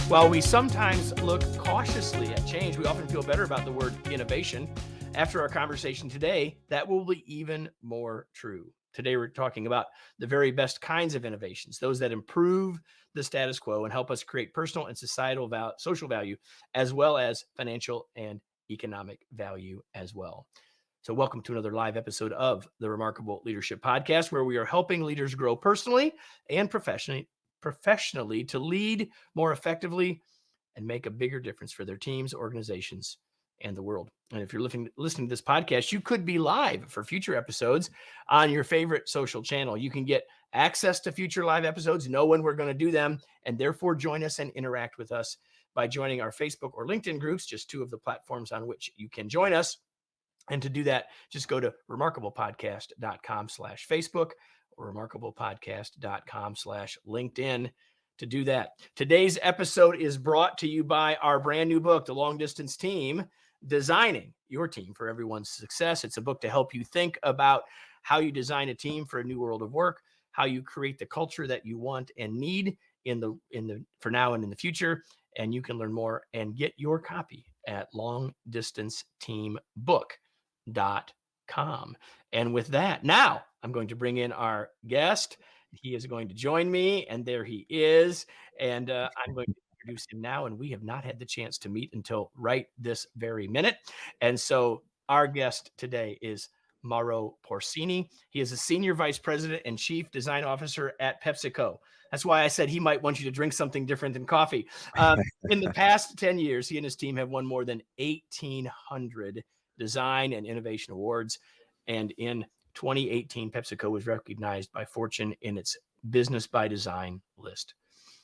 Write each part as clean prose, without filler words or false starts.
While we sometimes look cautiously at change, we often feel better about the word innovation. After our conversation today, that will be even more true. Today, we're talking about the very best kinds of innovations, those that improve the status quo and help us create personal and social value, as well as financial and economic value as well. So welcome to another live episode of the Remarkable Leadership Podcast, where we are helping leaders grow personally and professionally to lead more effectively and make a bigger difference for their teams, organizations, and the world. And if you're listening to this podcast, you could be live for future episodes on your favorite social channel. You can get access to future live episodes, know when we're going to do them, and therefore join us and interact with us by joining our Facebook or LinkedIn groups, just two of the platforms on which you can join us. And to do that, just go to remarkablepodcast.com/Facebook or remarkablepodcast.com/LinkedIn to do that. Today's episode is brought to you by our brand new book, The Long Distance Team, Designing Your Team for Everyone's Success. It's a book to help you think about how you design a team for a new world of work, how you create the culture that you want and need for now and in the future. And you can learn more and get your copy at longdistanceteambook.com. And with that, now I'm going to bring in our guest. He is going to join me, and there he is. And I'm going to introduce him now, and we have not had the chance to meet until right this very minute. And so our guest today is Mauro Porcini. He is a senior vice president and chief design officer at PepsiCo. That's why I said he might want you to drink something different than coffee. In the past 10 years, he and his team have won more than 1,800 design and innovation awards. And in 2018, PepsiCo was recognized by Fortune in its Business by Design list.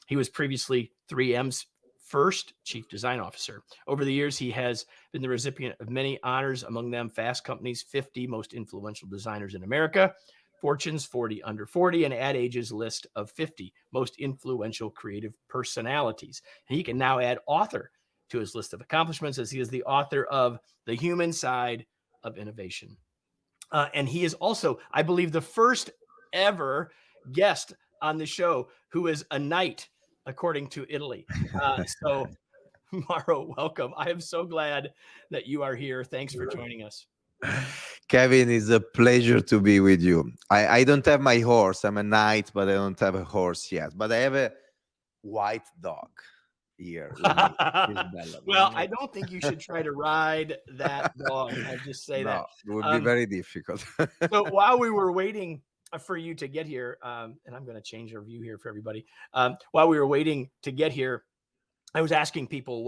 He was previously 3M's first chief design officer. Over the years, he has been the recipient of many honors, among them Fast Company's 50 most influential designers in America, Fortune's 40 under 40, and Ad Age's list of 50 most influential creative personalities. And he can now add author to his list of accomplishments, as he is the author of The Human Side of Innovation. And he is also, I believe, the first ever guest on the show who is a knight, according to Italy. So, Mauro, welcome. I am so glad that you are here. Thanks for joining us. Kevin, it's a pleasure to be with you. I don't have my horse. I'm a knight, but I don't have a horse yet. But I have a white dog here. Well, I don't think you should try to ride that dog. I just say that. It would be very difficult. So while we were waiting for you to get here, and I'm going to change our view here for everybody. While we were waiting to get here, I was asking people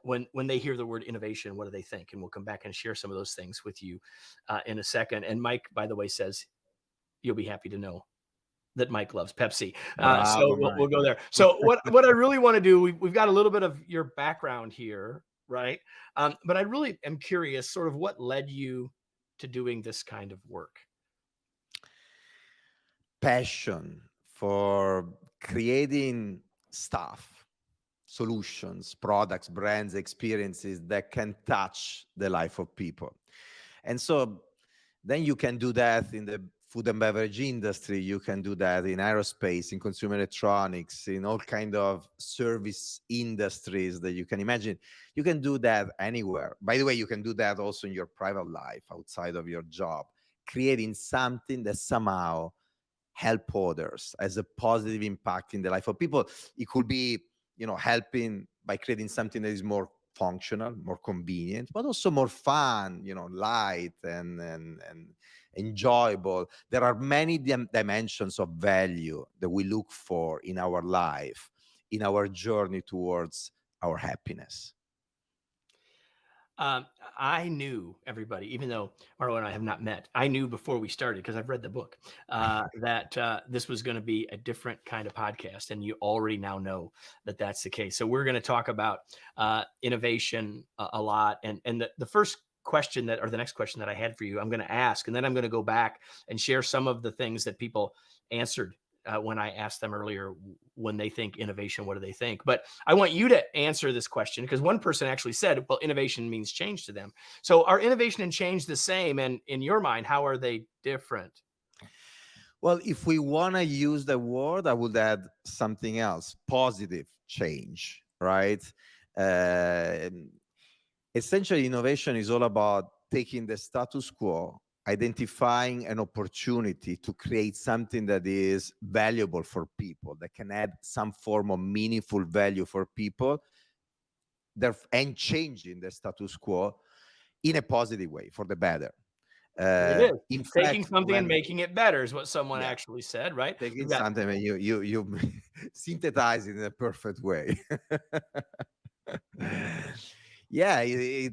when they hear the word innovation, what do they think? And we'll come back and share some of those things with you in a second. And Mike, by the way, says you'll be happy to know that Mike loves Pepsi. So we'll go there. So what I really want to do, we've got a little bit of your background here, right? But I really am curious sort of what led you to doing this kind of work. Passion for creating stuff, solutions, products, brands, experiences that can touch the life of people. And so then you can do that in the food and beverage industry, you can do that in aerospace, in consumer electronics, in all kind of service industries that you can imagine. You can do that anywhere. By the way, you can do that also in your private life, outside of your job, creating something that somehow help others, has a positive impact in the life of people. It could be, helping by creating something that is more functional, more convenient, but also more fun, light and enjoyable. There are many dimensions of value that we look for in our life, in our journey towards our happiness. I knew, everybody, even though Mauro and I have not met, I knew before we started, because I've read the book, that this was going to be a different kind of podcast. And you already now know that that's the case. So we're going to talk about innovation a lot. And the first question or the next question that I had for you, I'm going to ask, and then I'm going to go back and share some of the things that people answered when I asked them earlier, when they think innovation, what do they think? But I want you to answer this question, because one person actually said, well, innovation means change to them. So are innovation and change the same? And in your mind, how are they different? Well, if we want to use the word, I would add something else, positive change. right? Uh, Essentially, innovation is all about taking the status quo, identifying an opportunity to create something that is valuable for people, that can add some form of meaningful value for people, and changing the status quo in a positive way for the better. There it is. In Taking fact, something and when making it better is what someone yeah, actually said, right? taking We've got something and you synthesize it in a perfect way. Yeah,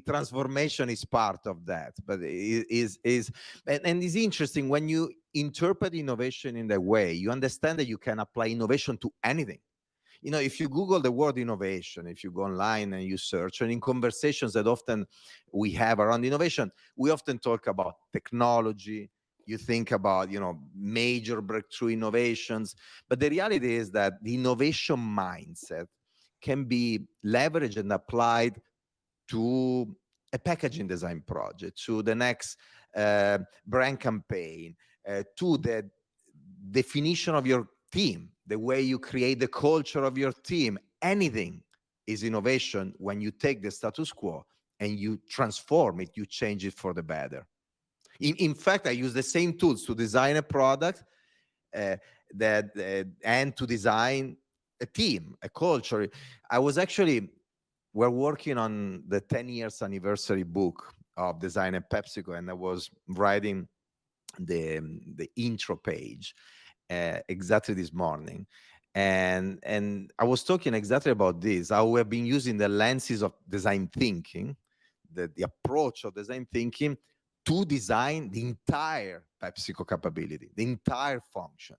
transformation is part of that, but and it's interesting when you interpret innovation in that way, you understand that you can apply innovation to anything. You know, if you Google the word innovation, if you go online and you search, and in conversations that often we have around innovation, we often talk about technology. You think about, major breakthrough innovations, but the reality is that the innovation mindset can be leveraged and applied to a packaging design project, to the next brand campaign, to the definition of your team, the way you create the culture of your team. Anything is innovation when you take the status quo and you transform it, you change it for the better. In fact, I use the same tools to design a product uh, and to design a team, a culture. I was actually We're working on the 10 years anniversary book of Design at PepsiCo, and I was writing the intro page exactly this morning, and I was talking exactly about this, how we have been using the lenses of design thinking, the approach of design thinking, to design the entire PepsiCo capability, the entire function.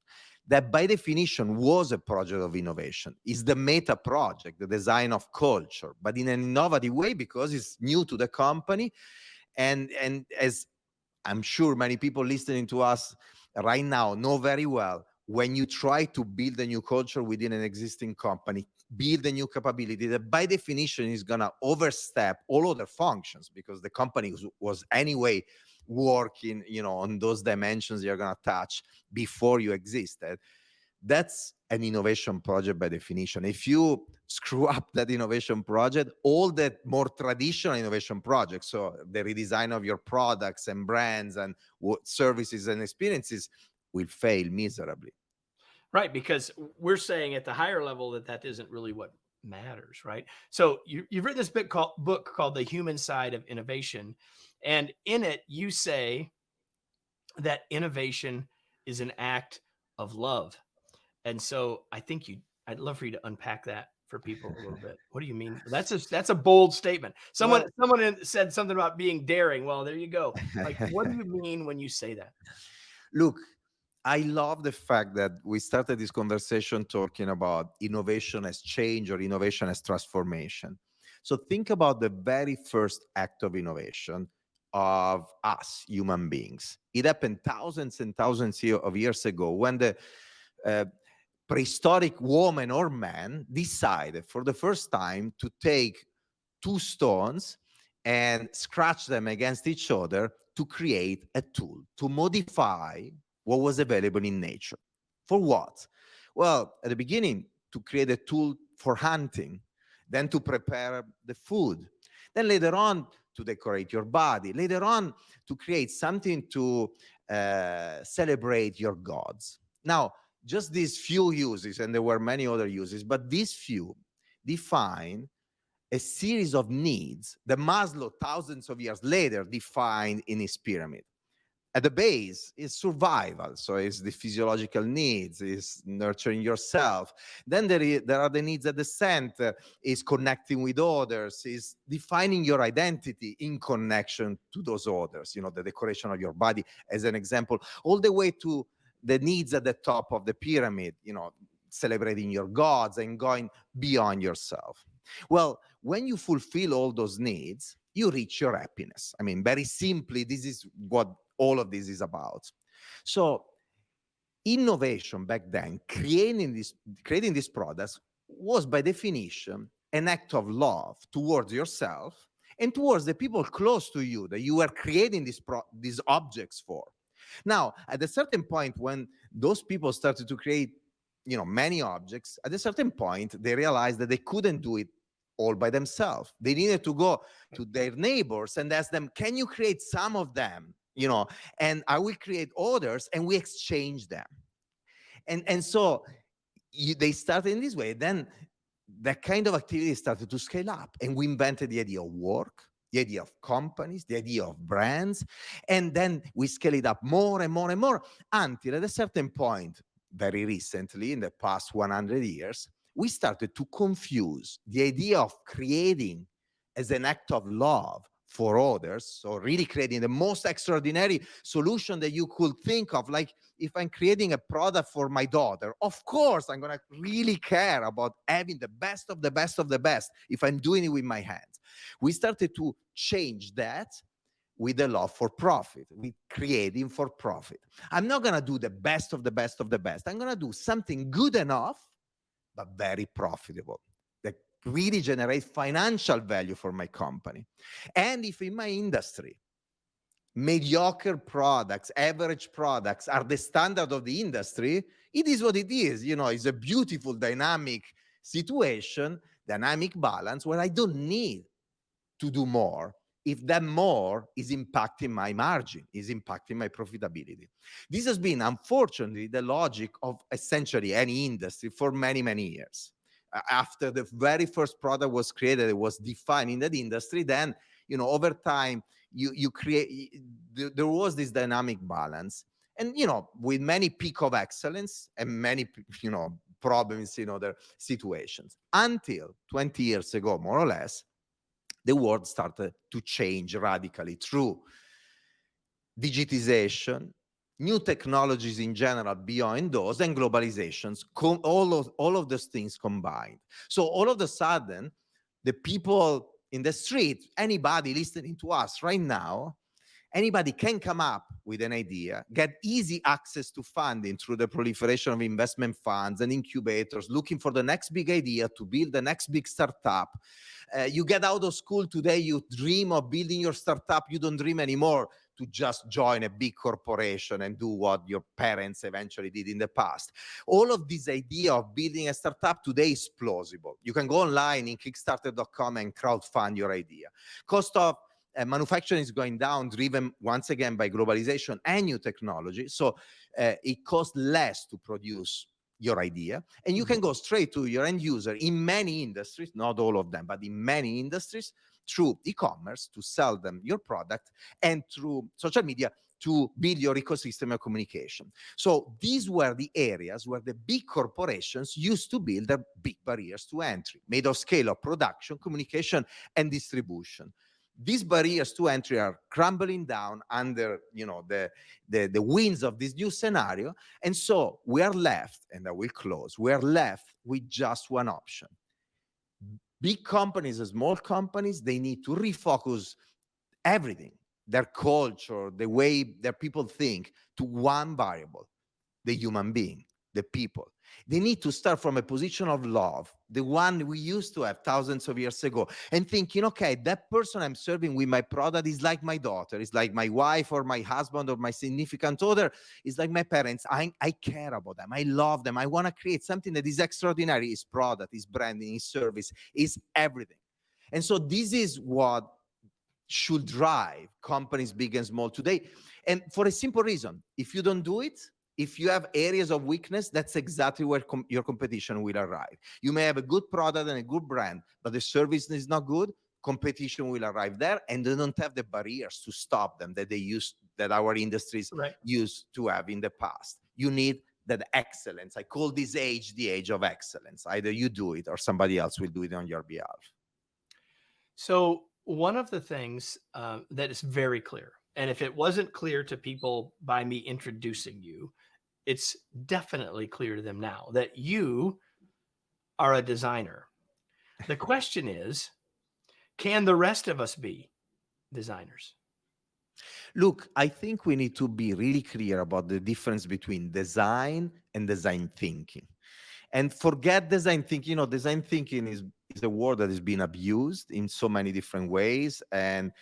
That by definition was a project of innovation. It's the meta project, the design of culture, but in an innovative way because it's new to the company. And as I'm sure many people listening to us right now know very well, when you try to build a new culture within an existing company, build a new capability that by definition is going to overstep all other functions, because the company was anyway working, on those dimensions you're going to touch before you existed. That's an innovation project by definition. If you screw up that innovation project, all the more traditional innovation projects, so the redesign of your products and brands and services and experiences, will fail miserably. right, because we're saying at the higher level that isn't really what matters, right? So you've written this book called The Human Side of Innovation, and in it you say that innovation is an act of love. And so I'd love for you to unpack that for people a little bit. What do you mean? That's a bold statement. Well, Someone said something about being daring. Well, there you go. Like, what do you mean when you say that? look, I love the fact that we started this conversation talking about innovation as change or innovation as transformation. So think about the very first act of innovation of us human beings. It happened thousands and thousands of years ago when the uh, prehistoric woman or man decided for the first time to take two stones and scratch them against each other to create a tool, to modify what was available in nature. For what? Well, at the beginning, to create a tool for hunting, then to prepare the food, then later on to decorate your body, later on to create something to celebrate your gods. Now, just these few uses, and there were many other uses, but these few define a series of needs that Maslow, thousands of years later, defined in his pyramid. At the base is survival, so it's the physiological needs, is nurturing yourself. Then there are the needs at the center, is connecting with others, is defining your identity in connection to those others, the decoration of your body as an example, all the way to the needs at the top of the pyramid, celebrating your gods and going beyond yourself. Well, when you fulfill all those needs, you reach your happiness. I mean, very simply, this is what all of this is about. So innovation back then, creating these products, was by definition an act of love towards yourself and towards the people close to you that you were creating these objects for. Now, at a certain point, when those people started to create many objects. At a certain point, they realized that they couldn't do it all by themselves. They needed to go to their neighbors and ask them, can you create some of them? And I will create others, and we exchange them. And so they started in this way. Then that kind of activity started to scale up, and we invented the idea of work, the idea of companies, the idea of brands, and then we scale it up more and more and more, until at a certain point, very recently, in the past 100 years, we started to confuse the idea of creating as an act of love for others, so really creating the most extraordinary solution that you could think of. Like, if I'm creating a product for my daughter, of course I'm gonna really care about having the best of the best of the best if I'm doing it with my hands. We started to change that with the love for profit, with creating for profit. I'm not gonna do the best of the best of the best. I'm gonna do something good enough, but very profitable, that really generate financial value for my company. And if in my industry, mediocre products, average products are the standard of the industry, it is what it is. It's a beautiful, dynamic situation, dynamic balance, where I don't need to do more if that more is impacting my margin, is impacting my profitability. This has been, unfortunately, the logic of essentially any industry for many, many years. After the very first product was created, it was defined in that industry, then, over time, you create, there was this dynamic balance. And, with many peak of excellence and many, problems in other situations. Until 20 years ago, more or less, the world started to change radically through digitization, new technologies in general beyond those, and globalizations, all of those things combined. So all of a sudden, the people in the street, anybody listening to us right now, anybody can come up with an idea, get easy access to funding through the proliferation of investment funds and incubators, looking for the next big idea to build the next big startup. You get out of school today, you dream of building your startup. You don't dream anymore to just join a big corporation and do what your parents eventually did in the past. All of this idea of building a startup today is plausible. You can go online in Kickstarter.com and crowdfund your idea. Cost of manufacturing is going down, driven once again by globalization and new technology. So it costs less to produce your idea, and you can go straight to your end user in many industries, not all of them, but in many industries, through e-commerce to sell them your product, and through social media to build your ecosystem of communication. So these were the areas where the big corporations used to build their big barriers to entry, made of scale of production, communication, and distribution. These barriers to entry are crumbling down under, the winds of this new scenario. And so we are left, and I will close, we are left with just one option. Big companies and small companies, they need to refocus everything, their culture, the way their people think, to one variable, the human being, the people. They need to start from a position of love, the one we used to have thousands of years ago, and thinking, okay, that person I'm serving with my product is like my daughter, is like my wife or my husband or my significant other, is like my parents. I care about them. I love them. I want to create something that is extraordinary. His product, his branding, his service, is everything. And so this is what should drive companies big and small today. And for a simple reason, if you don't do it, if you have areas of weakness, that's exactly where your competition will arrive. You may have a good product and a good brand, but the service is not good, competition will arrive there, and they don't have the barriers to stop them that our industries used to have in the past. You need that excellence. I call this age the age of excellence. Either you do it or somebody else will do it on your behalf. So one of the things that is very clear, and if it wasn't clear to people by me introducing you, it's definitely clear to them now that you are a designer. The question is, can the rest of us be designers? Look, I think we need to be really clear about the difference between design and design thinking. And forget design thinking. Design thinking is a word that has been abused in so many different ways, and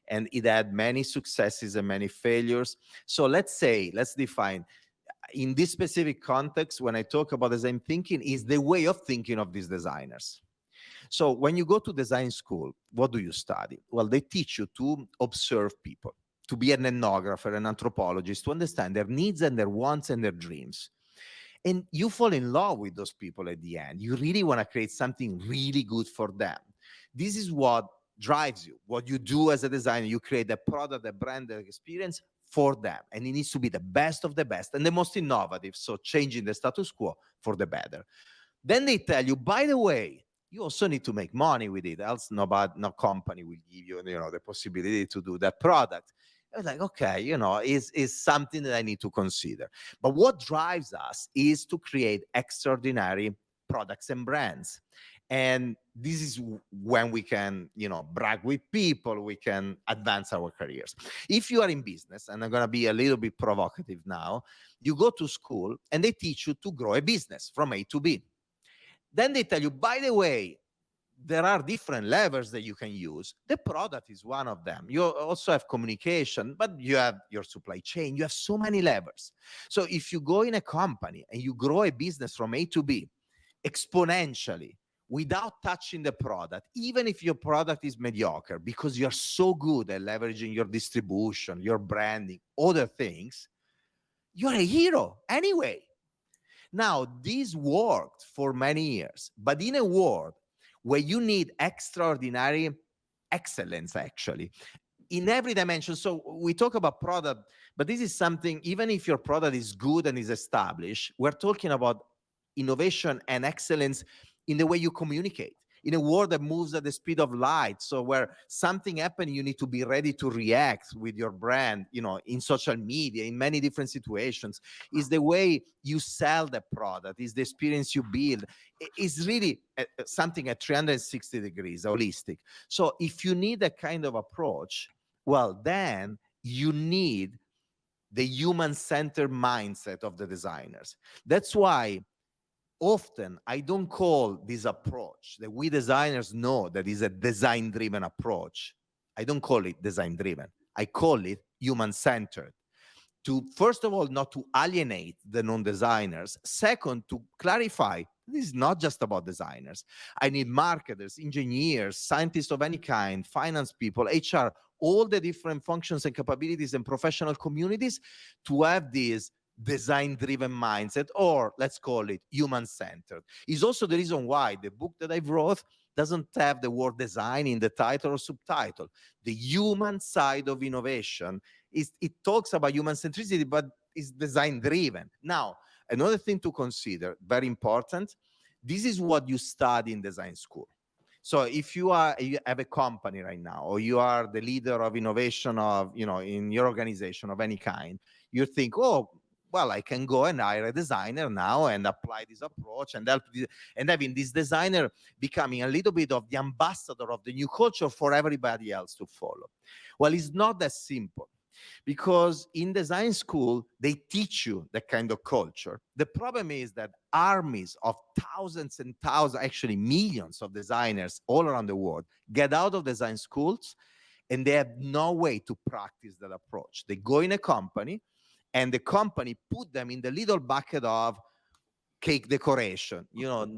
it had many successes and many failures. So let's define, in this specific context, when I talk about design thinking, is the way of thinking of these designers. So when you go to design school, what do you study? Well, they teach you to observe people, to be an ethnographer, an anthropologist, to understand their needs and their wants and their dreams. And you fall in love with those people at the end. You really want to create something really good for them. This is what drives you. What you do as a designer, you create a product, a brand, an experience for them. And it needs to be the best of the best and the most innovative. So changing the status quo for the better. Then they tell you, by the way, you also need to make money with it, else no company will give you, the possibility to do that product. I was like, okay, is something that I need to consider. But what drives us is to create extraordinary products and brands. And this is when we can, brag with people, we can advance our careers. If you are in business, and I'm going to be a little bit provocative now, you go to school and they teach you to grow a business from A to B. Then they tell you, by the way, there are different levers that you can use. The product is one of them. You also have communication, but you have your supply chain. You have so many levers. So if you go in a company and you grow a business from A to B exponentially without touching the product, even if your product is mediocre, because you're so good at leveraging your distribution, your branding, other things, you're a hero anyway. Now, this worked for many years, but in a world where you need extraordinary excellence, actually, in every dimension. So we talk about product, but this is something, even if your product is good and is established, we're talking about innovation and excellence in the way you communicate. In a world that moves at the speed of light, so where something happens, you need to be ready to react with your brand, in social media, in many different situations, is the way you sell the product, is the experience you build. It's really something at 360 degrees, holistic. So if you need a kind of approach, well, then you need the human-centered mindset of the designers. That's why often I don't call this approach that we designers know that is a design-driven approach. I don't call it design-driven. I call it human-centered. To, first of all, not to alienate the non-designers. Second, to clarify, this is not just about designers. I need marketers, engineers, scientists of any kind, finance people, HR, all the different functions and capabilities and professional communities to have this design-driven mindset, or let's call it human-centered. Is also the reason why the book that I wrote doesn't have the word design in the title or subtitle. The human side of innovation it talks about human centricity, but it's design-driven. Now, another thing to consider, very important, this is what you study in design school. So if you have a company right now, or you are the leader of innovation of, in your organization of any kind, you think, oh, well, I can go and hire a designer now and apply this approach and help and having this designer becoming a little bit of the ambassador of the new culture for everybody else to follow. Well, it's not that simple. Because in design school, they teach you that kind of culture. The problem is that armies of thousands and thousands, actually millions of designers all around the world get out of design schools and they have no way to practice that approach. They go in a company and the company put them in the little bucket of cake decoration,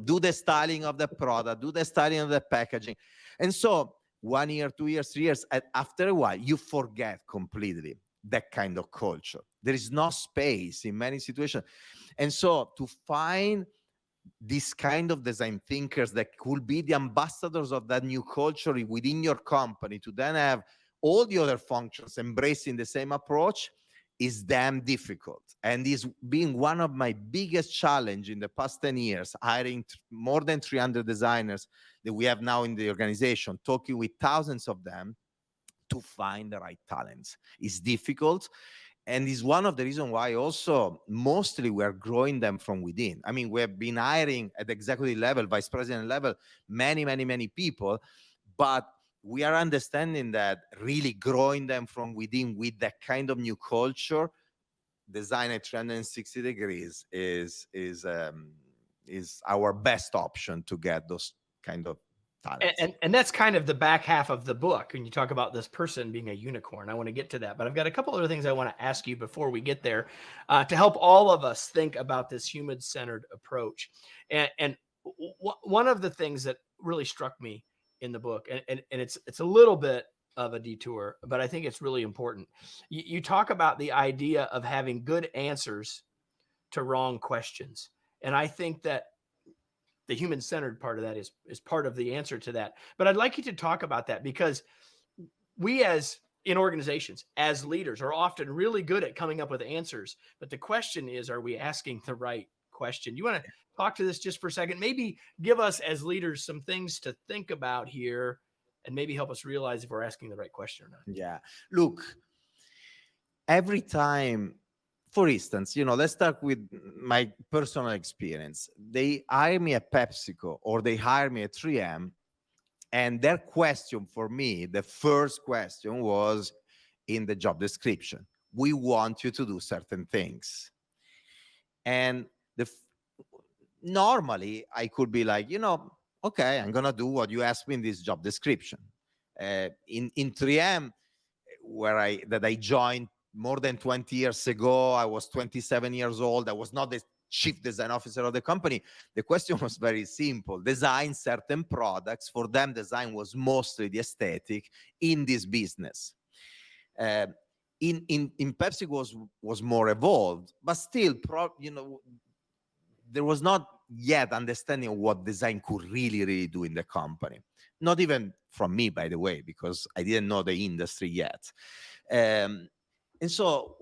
do the styling of the product, do the styling of the packaging. And so 1 year, 2 years, 3 years, after a while, you forget completely that kind of culture. There is no space in many situations. And so to find this kind of design thinkers that could be the ambassadors of that new culture within your company, to then have all the other functions embracing the same approach, is damn difficult, and is being one of my biggest challenge in the past 10 years, hiring more than 300 designers that we have now in the organization, talking with thousands of them to find the right talents. It's difficult, and is one of the reasons why also mostly we're growing them from within. I mean, we have been hiring at executive level, vice president level, many people, but we are understanding that really growing them from within with that kind of new culture, design at 360 degrees is our best option to get those kind of talents. And that's kind of the back half of the book. And you talk about this person being a unicorn. I want to get to that, but I've got a couple other things I want to ask you before we get there, to help all of us think about this human-centered approach. And one of the things that really struck me in the book, and it's a little bit of a detour, but I think it's really important. You talk about the idea of having good answers to wrong questions, and I think that the human centered part of that is part of the answer to that. But I'd like you to talk about that, because we, as in organizations, as leaders, are often really good at coming up with answers. But the question is, are we asking the right question? You want to talk to this just for a second? Maybe give us as leaders some things to think about here, and maybe help us realize if we're asking the right question or not. Yeah. Look, every time, for instance, let's start with my personal experience. They hire me at PepsiCo or they hire me at 3M, and their question for me, the first question was in the job description: we want you to do certain things. And normally I could be like, okay, I'm gonna do what you asked me in this job description. In 3M, that I joined more than 20 years ago, I was 27 years old. I was not the chief design officer of the company. The question was very simple: design certain products. For them, design was mostly the aesthetic in this business. In PepsiCo was more evolved, but still, there was not yet understanding of what design could really do in the company. Not even from me, by the way, because I didn't know the industry yet. And so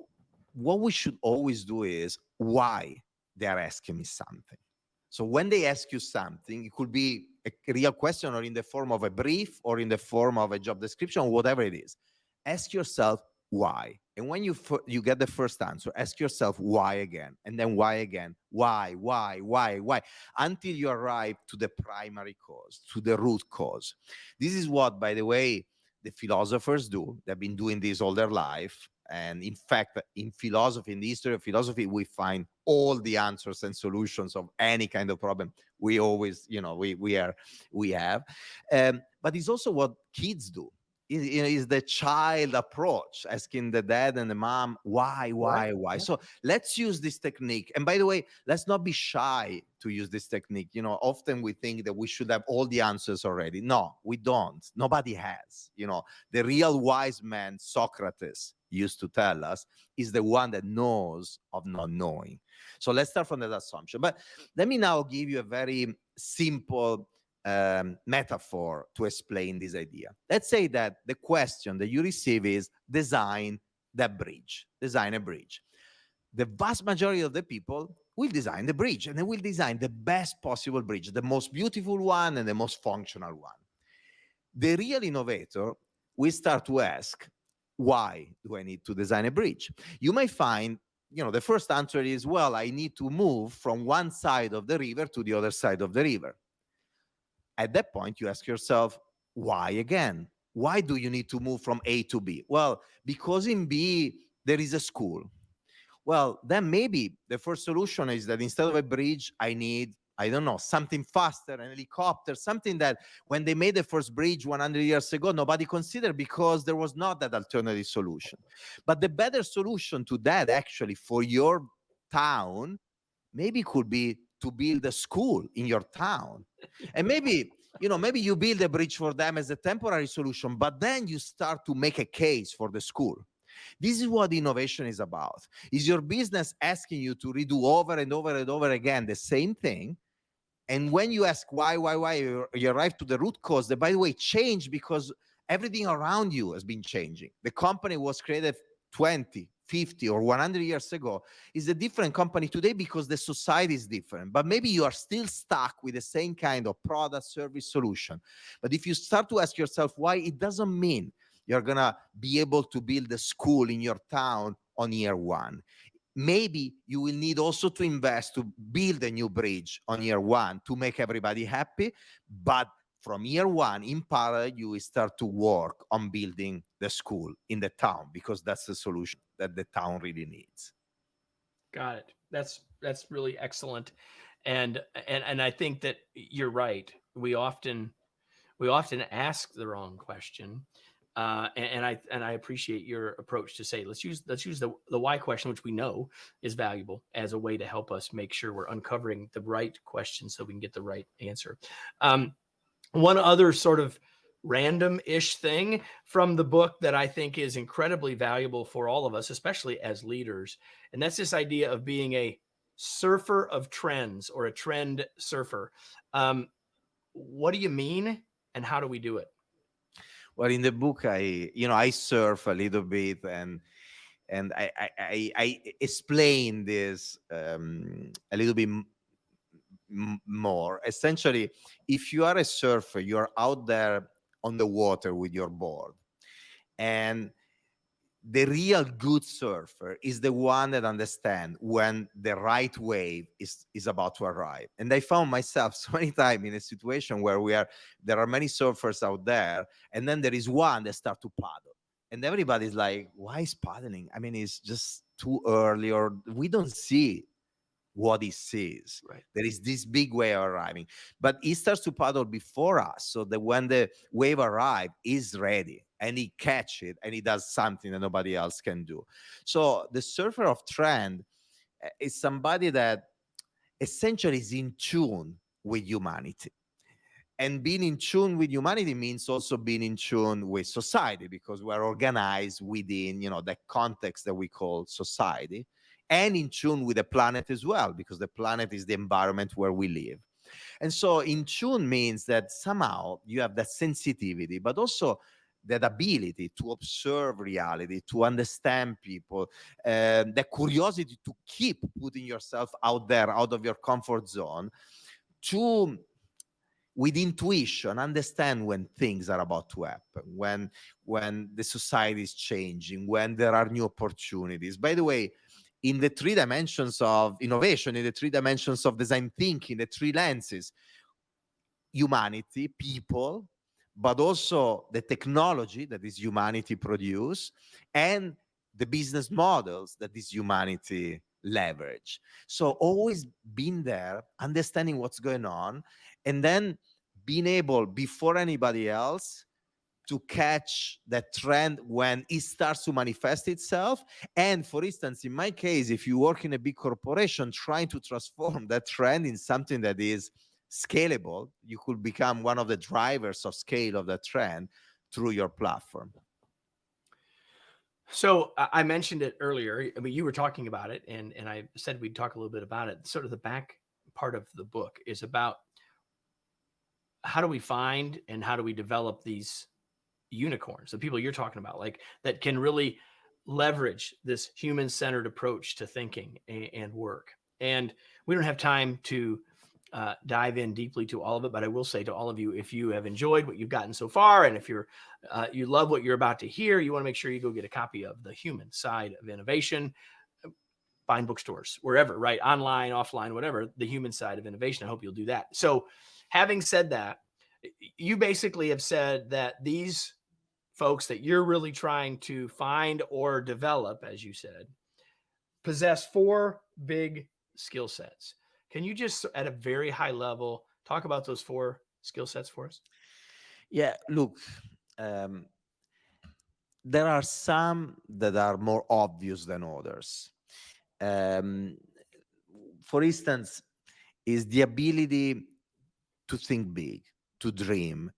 what we should always do is why they are asking me something. So when they ask you something, it could be a real question, or in the form of a brief, or in the form of a job description, or whatever it is. Ask yourself why. And when you get the first answer, ask yourself why again, and then why again. Why, until you arrive to the primary cause, to the root cause. This is what, by the way, the philosophers do. They've been doing this all their life. And in fact, in philosophy, in the history of philosophy, we find all the answers and solutions of any kind of problem we always, we have. But it's also what kids do. Is the child approach, asking the dad and the mom, why? Yeah. So let's use this technique. And by the way, let's not be shy to use this technique. Often we think that we should have all the answers already. No, we don't. Nobody has. The real wise man, Socrates, used to tell us, is the one that knows of not knowing. So let's start from that assumption. But let me now give you a very simple metaphor to explain this idea. Let's say that the question that you receive is design a bridge. The vast majority of the people will design the bridge, and they will design the best possible bridge, the most beautiful one and the most functional one. The real innovator will start to ask, why do I need to design a bridge? You may find, the first answer is, well, I need to move from one side of the river to the other side of the river. At that point, you ask yourself, why again? Why do you need to move from A to B? Well, because in B, there is a school. Well, then maybe the first solution is that instead of a bridge, I need, I don't know, something faster, an helicopter, something that when they made the first bridge 100 years ago, nobody considered, because there was not that alternative solution. But the better solution to that, actually, for your town, maybe could be to build a school in your town. And maybe you build a bridge for them as a temporary solution, but then you start to make a case for the school. This is what innovation is about. Is your business asking you to redo over and over and over again the same thing? And when you ask why, you arrive to the root cause that, by the way, changed because everything around you has been changing. The company was created 20, 50 or 100 years ago is a different company today because the society is different. But maybe you are still stuck with the same kind of product, service, solution. But if you start to ask yourself why, it doesn't mean you're going to be able to build a school in your town on year one. Maybe you will need also to invest to build a new bridge on year one to make everybody happy. But from year one, in parallel, you will start to work on building the school in the town, because that's the solution that the town really needs. Got it. That's really excellent. And I think that you're right. We often We often ask the wrong question. And I appreciate your approach to say let's use the why question, which we know is valuable, as a way to help us make sure we're uncovering the right question so we can get the right answer. Um, One other sort of random-ish thing from the book that I think is incredibly valuable for all of us, especially as leaders, and that's this idea of being a surfer of trends, or a trend surfer. Um, what do you mean, and how do we do it? Well, in the book, I surf a little bit, and I explain this a little bit more. Essentially, if you are a surfer, you're out there on the water with your board, and the real good surfer is the one that understands when the right wave is about to arrive. And I found myself so many times in a situation where there are many surfers out there, and then there is one that start to paddle, and everybody's like, why is paddling? I mean, it's just too early, or we don't see what he sees. Right. There is this big wave arriving, but he starts to paddle before us, so that when the wave arrives, he's ready and he catch it and he does something that nobody else can do. So the surfer of trend is somebody that essentially is in tune with humanity. And being in tune with humanity means also being in tune with society, because we're organized within, the context that we call society, and in tune with the planet as well, because the planet is the environment where we live. And so in tune means that somehow you have that sensitivity, but also that ability to observe reality, to understand people, the curiosity to keep putting yourself out there, out of your comfort zone, to, with intuition, understand when things are about to happen, when the society is changing, when there are new opportunities. By the way, in the three dimensions of innovation, in the three dimensions of design thinking, the three lenses: humanity, people, but also the technology that is humanity produce, and the business models that this humanity leverage. So always being there, understanding what's going on, and then being able, before anybody else, to catch that trend when it starts to manifest itself. And for instance, in my case, if you work in a big corporation, trying to transform that trend in something that is scalable, you could become one of the drivers of scale of that trend through your platform. So I mentioned it earlier. I mean, you were talking about it, and I said we'd talk a little bit about it. Sort of the back part of the book is about how do we find and how do we develop these unicorns, the people you're talking about, like that can really leverage this human-centered approach to thinking and work. And we don't have time to dive in deeply to all of it, but I will say to all of you, if you have enjoyed what you've gotten so far, and if you love what you're about to hear, you want to make sure you go get a copy of The Human Side of Innovation. Find bookstores wherever, right? Online, offline, whatever. The Human Side of Innovation. I hope you'll do that. So, having said that, you basically have said that these folks that you're really trying to find or develop, as you said, possess four big skill sets. Can you just, at a very high level, talk about those four skill sets for us? Yeah, look, um, there are some that are more obvious than others. Um, for instance, is the ability to think big, to dream.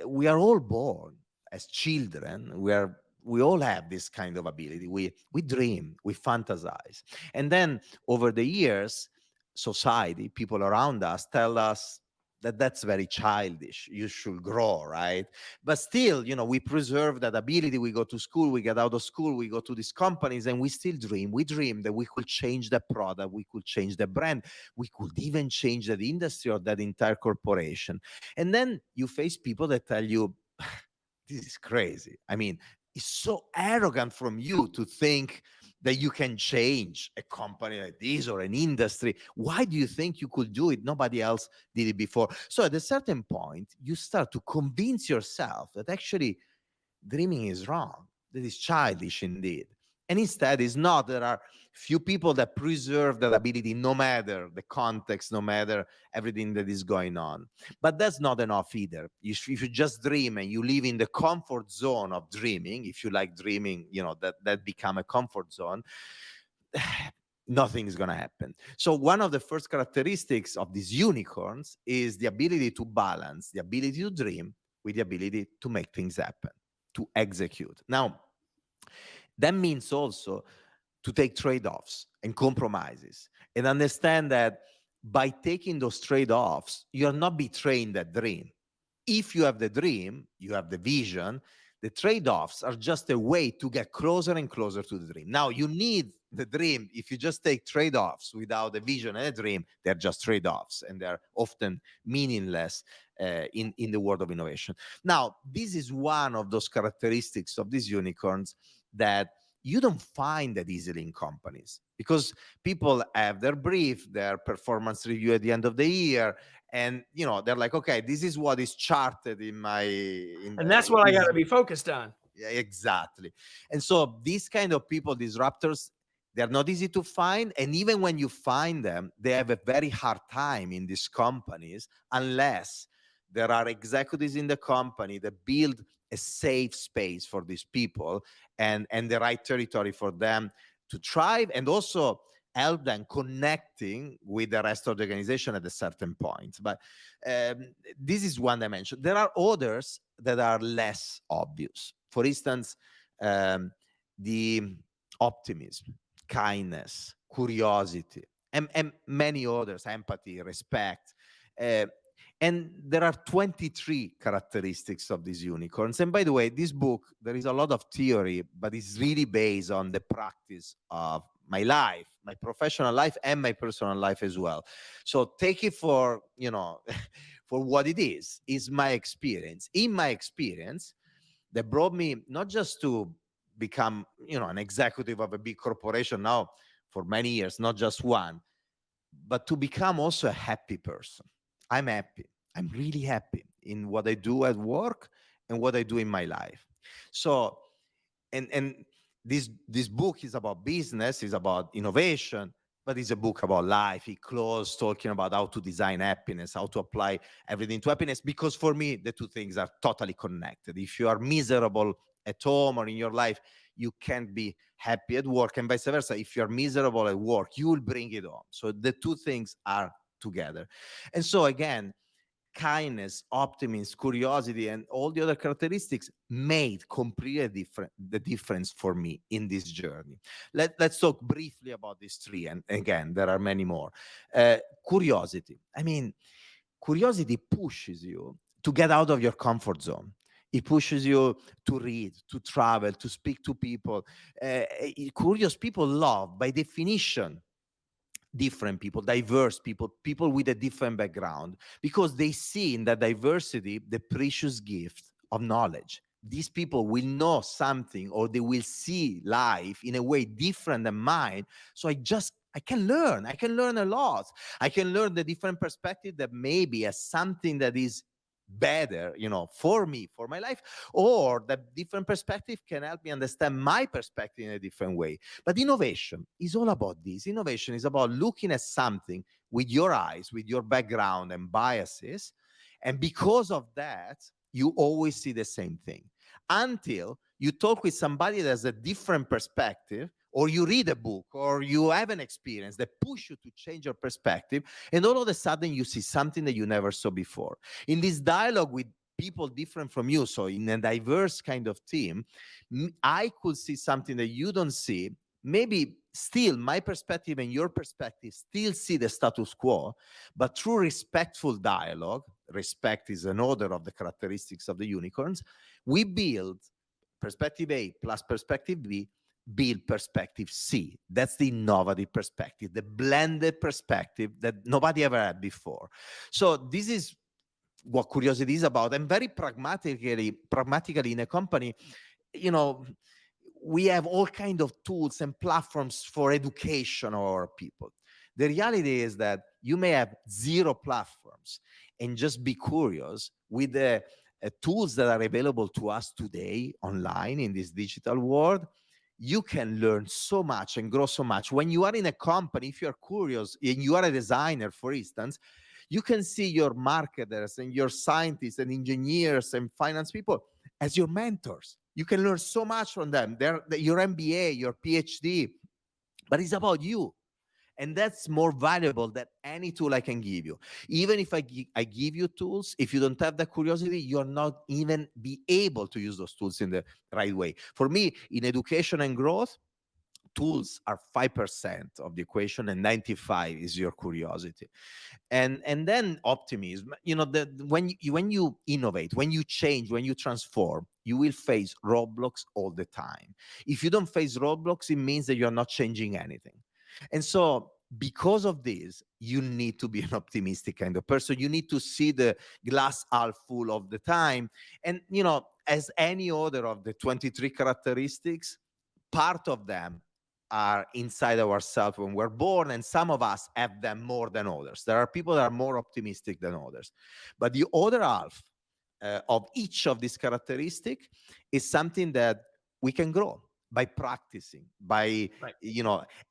We are all born as children. We all have this kind of ability. We dream, we fantasize, and then over the years, society, people around us, tell us that that's very childish. You should grow, right? But still, we preserve that ability. We go to school, we get out of school, we go to these companies, and we still dream. We dream that we could change the product, we could change the brand, we could even change that industry or that entire corporation. And then you face people that tell you, this is crazy. I mean, it's so arrogant from you to think that you can change a company like this or an industry. Why do you think you could do it? Nobody else did it before. So at a certain point, you start to convince yourself that actually dreaming is wrong, that is childish indeed. And instead, it's not. There are few people that preserve that ability no matter the context, no matter everything that is going on. But that's not enough either. If you just dream and you live in the comfort zone of dreaming, if you like dreaming, that become a comfort zone, nothing is going to happen. So one of the first characteristics of these unicorns is the ability to balance the ability to dream with the ability to make things happen, to execute. Now, that means also to take trade-offs and compromises and understand that by taking those trade-offs, you are not betraying that dream. If you have the dream, you have the vision, the trade-offs are just a way to get closer and closer to the dream. Now, you need the dream. If you just take trade-offs without a vision and a dream, they're just trade-offs, and they're often meaningless in the world of innovation. Now, this is one of those characteristics of these unicorns that you don't find that easily in companies, because people have their brief, their performance review at the end of the year, and they're like, okay, this is what is charted in my and that's what I got to be focused on. Yeah, exactly. And so these kind of people, disruptors, they're not easy to find, and even when you find them, they have a very hard time in these companies unless there are executives in the company that build a safe space for these people and the right territory for them to thrive, and also help them connecting with the rest of the organization at a certain point. But this is one dimension. There are others that are less obvious. For instance, the optimism, kindness, curiosity, and many others, empathy, respect. And there are 23 characteristics of these unicorns. And by the way, this book, there is a lot of theory, but it's really based on the practice of my life, my professional life, and my personal life as well. So take it for, for what it is my experience. In my experience, that brought me not just to become, an executive of a big corporation now for many years, not just one, but to become also a happy person. I'm happy. I'm really happy in what I do at work and what I do in my life. So, and this book is about business, is about innovation, but it's a book about life. It closes talking about how to design happiness, how to apply everything to happiness, because for me, the two things are totally connected. If you are miserable at home or in your life, you can't be happy at work, and vice versa. If you're miserable at work, you will bring it home. So the two things are together. And so again, kindness, optimism, curiosity, and all the other characteristics made completely the difference for me in this journey. Let's talk briefly about these three. And again, there are many more. Curiosity. I mean, curiosity pushes you to get out of your comfort zone. It pushes you to read, to travel, to speak to people. Curious people love, by definition, different people, diverse people, people with a different background, because they see in that diversity the precious gift of knowledge. These people will know something, or they will see life in a way different than mine. So I can learn a lot. I can learn the different perspective that maybe has something that is better, for me, for my life, or that different perspective can help me understand my perspective in a different way. But innovation is all about this. Innovation is about looking at something with your eyes, with your background and biases, and because of that, you always see the same thing until you talk with somebody that has a different perspective, or you read a book, or you have an experience that push you to change your perspective, and all of a sudden you see something that you never saw before. In this dialogue with people different from you, so in a diverse kind of team, I could see something that you don't see. Maybe still my perspective and your perspective still see the status quo, but through respectful dialogue, respect is another of the characteristics of the unicorns, we build perspective A plus perspective B, build perspective C. That's the innovative perspective, the blended perspective that nobody ever had before. So this is what curiosity is about. And very pragmatically in a company, we have all kinds of tools and platforms for education of our people. The reality is that you may have 0 platforms and just be curious with the tools that are available to us today online in this digital world. you can learn so much and grow so much. When you are in a company, if you're curious and you are a designer, for instance, you can see your marketers and your scientists and engineers and finance people as your mentors. You can learn so much from them. They're your MBA, your PhD, but it's about you. And that's more valuable than any tool I can give you. Even if I give you tools, if you don't have that curiosity, you're not even be able to use those tools in the right way. For me, in education and growth, tools are 5% of the equation and 95 is your curiosity. And then optimism. When you innovate, when you change, when you transform, you will face roadblocks all the time. If you don't face roadblocks, it means that you're not changing anything. And so because of this, you need to be an optimistic kind of person. You need to see the glass half full of the time. And as any other of the 23 characteristics, part of them are inside ourselves when we're born, and some of us have them more than others. There are people that are more optimistic than others, but the other half of each of these characteristics is something that we can grow by practicing, by Right.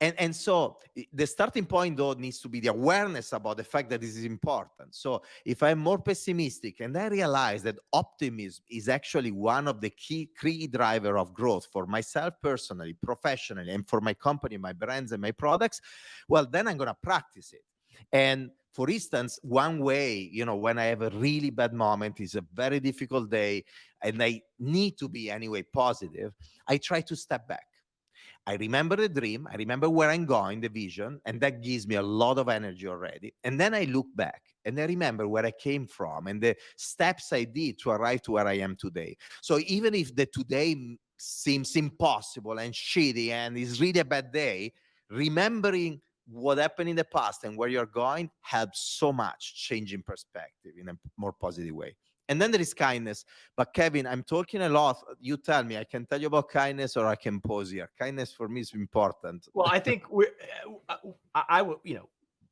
and so the starting point though needs to be the awareness about the fact that this is important. So if I'm more pessimistic and I realize that optimism is actually one of the key driver of growth for myself personally, professionally, and for my company, my brands and my products, well, then I'm going to practice it. And for instance, one way, when I have a really bad moment, is a very difficult day, and I need to be anyway positive, I try to step back. I remember the dream, I remember where I'm going, the vision, and that gives me a lot of energy already. And then I look back and I remember where I came from and the steps I did to arrive to where I am today. So even if the today seems impossible and shitty and is really a bad day, remembering what happened in the past and where you're going helps so much changing perspective in a more positive way. And then there is kindness. But Kevin, I'm talking a lot. You tell me, I can tell you about kindness or I can pause here. Kindness for me is important. Well, I think I will,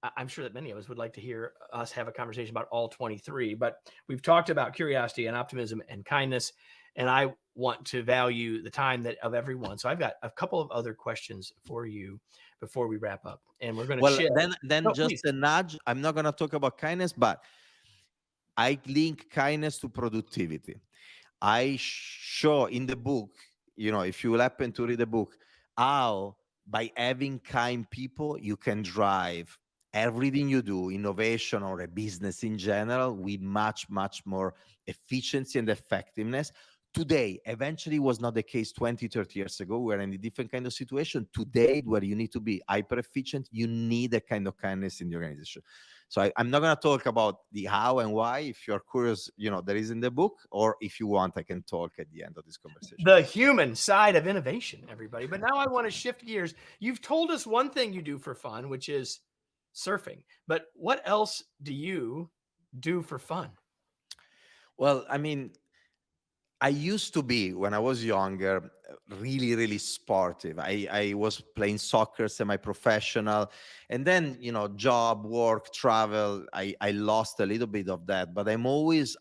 I'm sure that many of us would like to hear us have a conversation about all 23, but we've talked about curiosity and optimism and kindness, and I want to value the time of everyone. So I've got a couple of other questions for you before we wrap up, and we're going to Well, share. then No, just please. a nudge. I'm not going to talk about kindness, but I link kindness to productivity. I show in the book, if you will happen to read the book, how by having kind people, you can drive everything you do, innovation or a business in general, with much, much more efficiency and effectiveness. Today, eventually was not the case 20, 30 years ago. We're in a different kind of situation. Today, where you need to be hyper efficient, you need a kind of kindness in the organization. So I'm not going to talk about the how and why. If you're curious, there is in the book, or if you want, I can talk at the end of this conversation. The human side of innovation, everybody. But now I want to shift gears. You've told us one thing you do for fun, which is surfing. But what else do you do for fun? Well, I mean, I used to be, when I was younger, really, really sportive. I was playing soccer semi-professional, and then, job, work, travel, I lost a little bit of that. But I always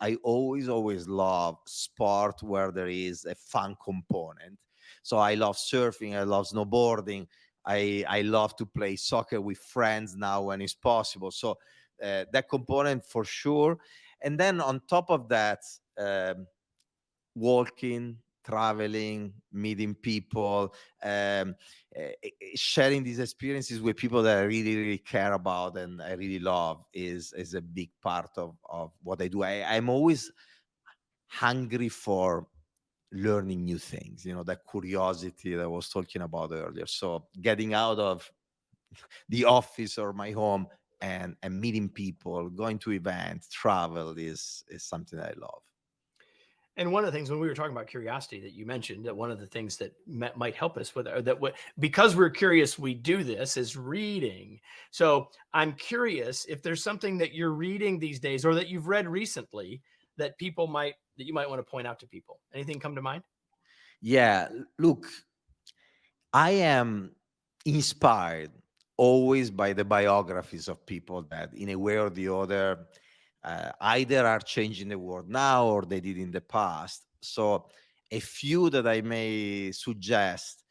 love sport where there is a fun component. So I love surfing, I love snowboarding, I love to play soccer with friends now when it's possible. So that component for sure. And then on top of that, walking, traveling, meeting people, sharing these experiences with people that I really, really care about and I really love is a big part of what I do. I'm always hungry for learning new things, that curiosity that I was talking about earlier. So getting out of the office or my home and meeting people, going to events, travel is something I love. And one of the things when we were talking about curiosity that you mentioned, that one of the things that might help us with, or that because we're curious, we do this, is reading. So I'm curious if there's something that you're reading these days or that you've read recently that you might want to point out to people. Anything come to mind? Yeah, look, I am inspired always by the biographies of people that, in a way or the other, either are changing the world now or they did in the past. So, a few that I may suggest.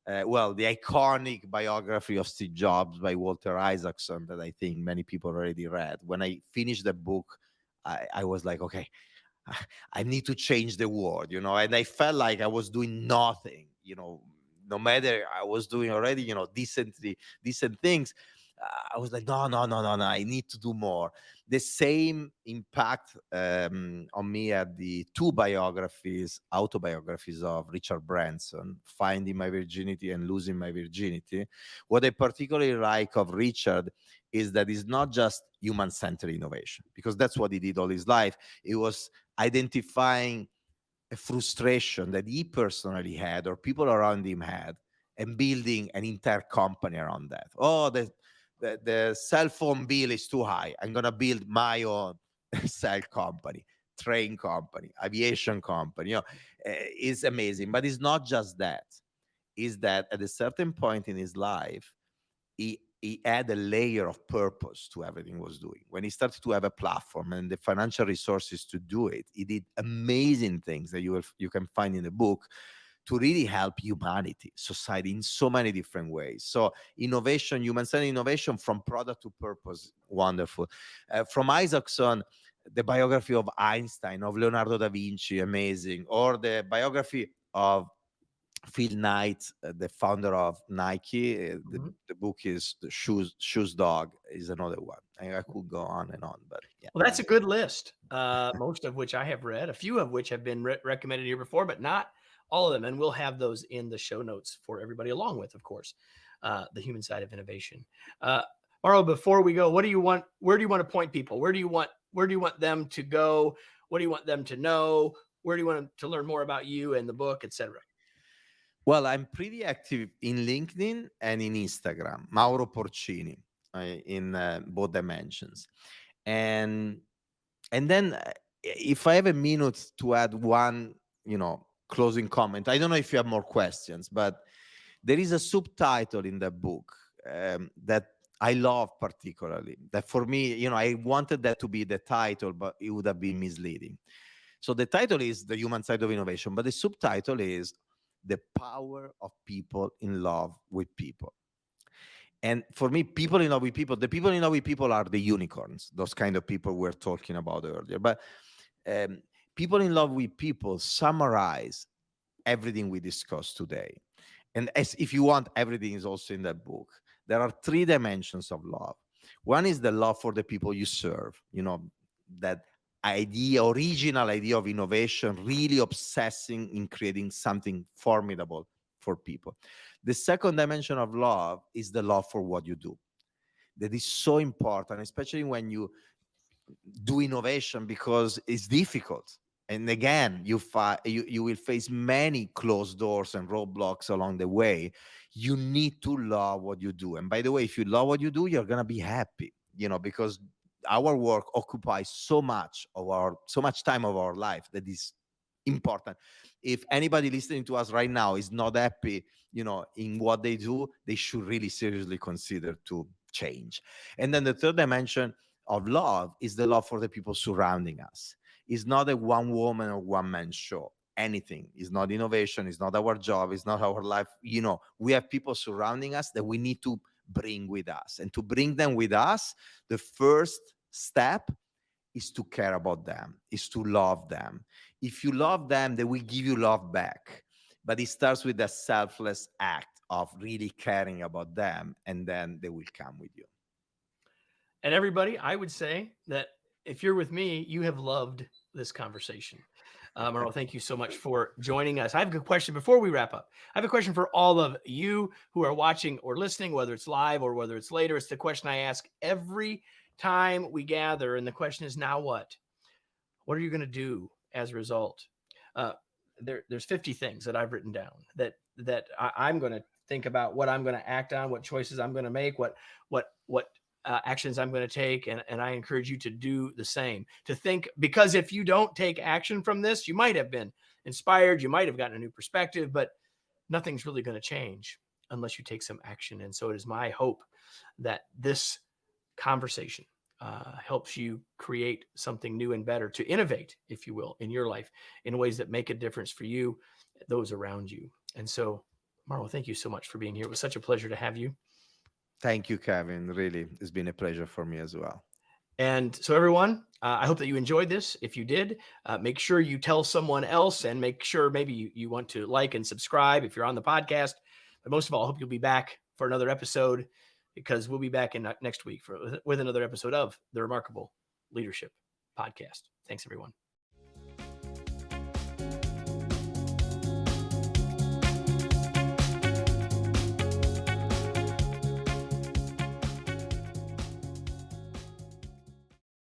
well, the iconic biography of Steve Jobs by Walter Isaacson that I think many people already read. When I finished the book, I was like, okay, I need to change the world, and I felt like I was doing nothing, no matter I was doing already, decent things. I was like, no, no, no, no, no, I need to do more. The same impact on me had the two autobiographies of Richard Branson, Finding My Virginity and Losing My Virginity. What I particularly like of Richard is that it's not just human-centered innovation, because that's what he did all his life. It was identifying a frustration that he personally had or people around him had, and building an entire company around that. Oh, the cell phone bill is too high. I'm going to build my own cell company, train company, aviation company. It's amazing. But it's not just that. Is that at a certain point in his life, he had a layer of purpose to everything he was doing. When he started to have a platform and the financial resources to do it, he did amazing things that you can find in the book to really help humanity, society in so many different ways. So innovation, human-centered innovation from product to purpose, wonderful. From Isaacson, the biography of Einstein, of Leonardo da Vinci, amazing. Or the biography of Phil Knight, the founder of Nike. The book is the Shoes Dog is another one. I could go on and on, but yeah. Well, that's a good list, most of which I have read, a few of which have been recommended here before, but not all of them. And we'll have those in the show notes for everybody, along with, of course, the human side of innovation. Mauro, before we go, what do you want? Where do you want to point people? Where do you want them to go? What do you want them to know? Where do you want them to learn more about you and the book, etc.? Well, I'm pretty active in LinkedIn and in Instagram, Mauro Porcini, in both dimensions. And then if I have a minute to add one, closing comment, I don't know if you have more questions, but there is a subtitle in the book that I love particularly, that for me, I wanted that to be the title, but it would have been misleading. So the title is The Human Side of Innovation, but the subtitle is The Power of People in Love with People. And for me, people in love with people, the people in love with people are the unicorns, those kind of people we're talking about earlier. But people in love with people summarize everything we discussed today. And as if you want, everything is also in that book. There are three dimensions of love. One is the love for the people you serve, that original idea of innovation, really obsessing in creating something formidable for people. The second dimension of love is the love for what you do. That is so important, especially when you do innovation, because it's difficult. And again, you will face many closed doors and roadblocks along the way. You need to love what you do. And by the way, if you love what you do, you're going to be happy, because our work occupies so much time of our life that is important. If anybody listening to us right now is not happy, in what they do, they should really seriously consider to change. And then the third dimension of love is the love for the people surrounding us. It's not a one woman or one man show. Anything is not innovation. It's not our job. It's not our life. We have people surrounding us that we need to bring with us. And to bring them with us, the first step is to care about them, is to love them. If you love them, they will give you love back. But it starts with a selfless act of really caring about them, and then they will come with you. And everybody, I would say that if you're with me, you have loved this conversation. Mauro, thank you so much for joining us. I have a good question before we wrap up. I have a question for all of you who are watching or listening, whether it's live or whether it's later. It's the question I ask every time we gather. And the question is, now what? What are you going to do as a result? There's 50 things that I've written down that I'm going to think about, what I'm going to act on, what choices I'm going to make, what actions I'm going to take. And I encourage you to do the same, to think, because if you don't take action from this, you might have been inspired. You might have gotten a new perspective, but nothing's really going to change unless you take some action. And so it is my hope that this conversation helps you create something new and better, to innovate, if you will, in your life in ways that make a difference for you, those around you. And so Mauro, thank you so much for being here. It was such a pleasure to have you. Thank you, Kevin. Really, it's been a pleasure for me as well. And so, everyone, I hope that you enjoyed this. If you did, make sure you tell someone else, and make sure maybe you want to like and subscribe if you're on the podcast. But most of all, I hope you'll be back for another episode, because we'll be back in next week with another episode of the Remarkable Leadership Podcast. Thanks, everyone.